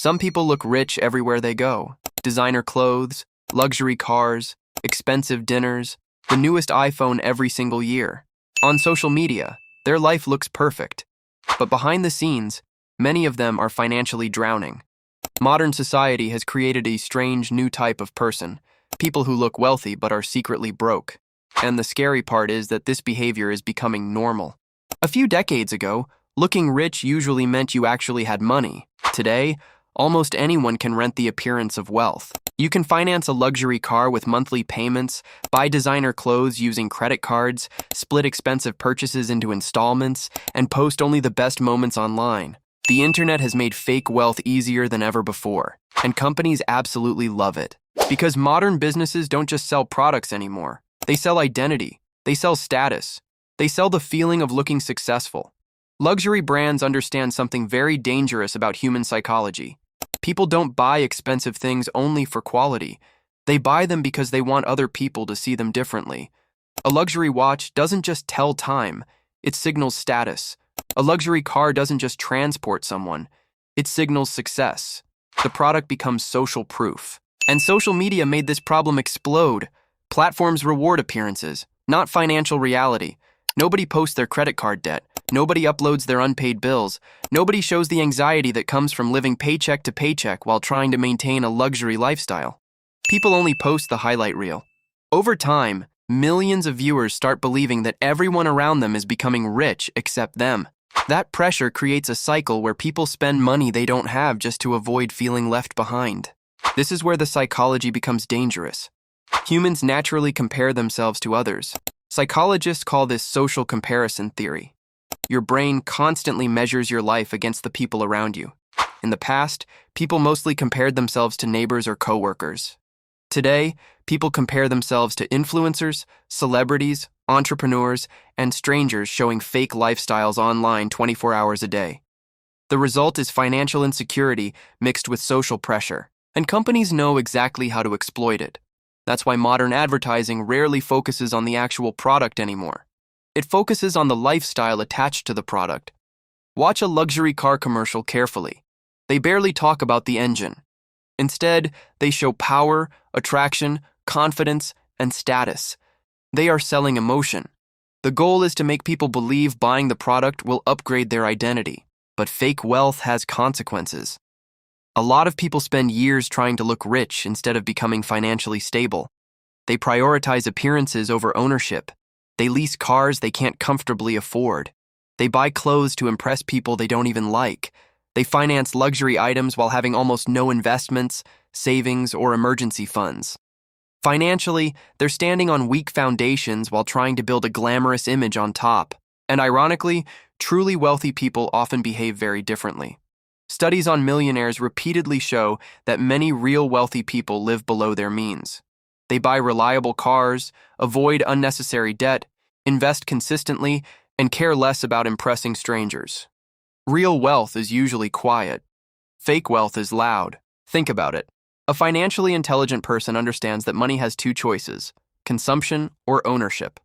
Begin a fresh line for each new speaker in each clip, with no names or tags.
Some people look rich everywhere they go. Designer clothes, luxury cars, expensive dinners, the newest iPhone every single year. On social media, their life looks perfect. But behind the scenes, many of them are financially drowning. Modern society has created a strange new type of person, people who look wealthy but are secretly broke. And the scary part is that this behavior is becoming normal. A few decades ago, looking rich usually meant you actually had money. Today, almost anyone can rent the appearance of wealth. You can finance a luxury car with monthly payments, buy designer clothes using credit cards, split expensive purchases into installments, and post only the best moments online. The internet has made fake wealth easier than ever before, and companies absolutely love it. Because modern businesses don't just sell products anymore. They sell identity. They sell status. They sell the feeling of looking successful. Luxury brands understand something very dangerous about human psychology. People don't buy expensive things only for quality. They buy them because they want other people to see them differently. A luxury watch doesn't just tell time, it signals status. A luxury car doesn't just transport someone, it signals success. The product becomes social proof. And social media made this problem explode. Platforms reward appearances, not financial reality. Nobody posts their credit card debt. Nobody uploads their unpaid bills. Nobody shows the anxiety that comes from living paycheck to paycheck while trying to maintain a luxury lifestyle. People only post the highlight reel. Over time, millions of viewers start believing that everyone around them is becoming rich except them. That pressure creates a cycle where people spend money they don't have just to avoid feeling left behind. This is where the psychology becomes dangerous. Humans naturally compare themselves to others. Psychologists call this social comparison theory. Your brain constantly measures your life against the people around you. In the past, people mostly compared themselves to neighbors or coworkers. Today, people compare themselves to influencers, celebrities, entrepreneurs, and strangers showing fake lifestyles online 24 hours a day. The result is financial insecurity mixed with social pressure, and companies know exactly how to exploit it. That's why modern advertising rarely focuses on the actual product anymore. It focuses on the lifestyle attached to the product. Watch a luxury car commercial carefully. They barely talk about the engine. Instead, they show power, attraction, confidence, and status. They are selling emotion. The goal is to make people believe buying the product will upgrade their identity. But fake wealth has consequences. A lot of people spend years trying to look rich instead of becoming financially stable. They prioritize appearances over ownership. They lease cars they can't comfortably afford. They buy clothes to impress people they don't even like. They finance luxury items while having almost no investments, savings, or emergency funds. Financially, they're standing on weak foundations while trying to build a glamorous image on top. And ironically, truly wealthy people often behave very differently. Studies on millionaires repeatedly show that many real wealthy people live below their means. They buy reliable cars, avoid unnecessary debt, invest consistently, and care less about impressing strangers. Real wealth is usually quiet. Fake wealth is loud. Think about it. A financially intelligent person understands that money has two choices: consumption or ownership.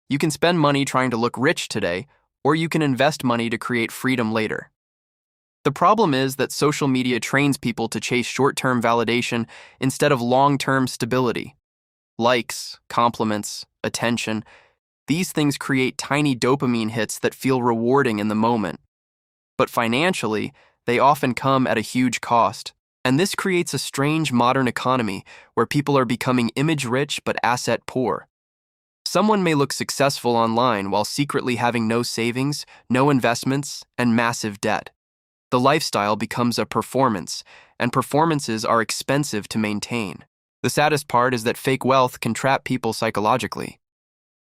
You can spend money trying to look rich today, or you can invest money to create freedom later. The problem is that social media trains people to chase short-term validation instead of long-term stability. Likes, compliments, attention, these things create tiny dopamine hits that feel rewarding in the moment. But financially, they often come at a huge cost. And this creates a strange modern economy where people are becoming image-rich but asset-poor. Someone may look successful online while secretly having no savings, no investments, and massive debt. The lifestyle becomes a performance, and performances are expensive to maintain. The saddest part is that fake wealth can trap people psychologically.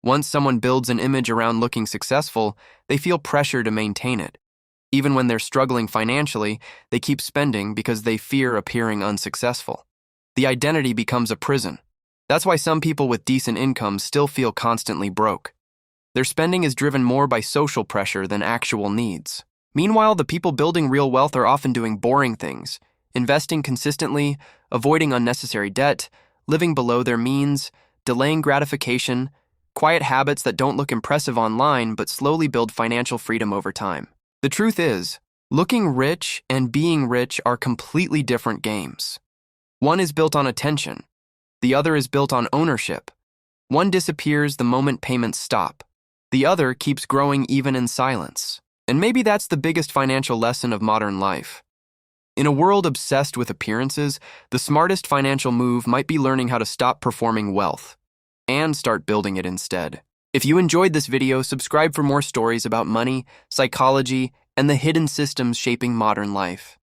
Once someone builds an image around looking successful, they feel pressure to maintain it. Even when they're struggling financially, they keep spending because they fear appearing unsuccessful. The identity becomes a prison. That's why some people with decent incomes still feel constantly broke. Their spending is driven more by social pressure than actual needs. Meanwhile, the people building real wealth are often doing boring things, investing consistently, avoiding unnecessary debt, living below their means, delaying gratification, quiet habits that don't look impressive online but slowly build financial freedom over time. The truth is, Looking rich and being rich are completely different games. One is built on attention. The other is built on ownership. One disappears the moment payments stop. The other keeps growing even in silence. And maybe that's the biggest financial lesson of modern life. In a world obsessed with appearances, the smartest financial move might be learning how to stop performing wealth and start building it instead. If you enjoyed this video, subscribe for more stories about money, psychology, and the hidden systems shaping modern life.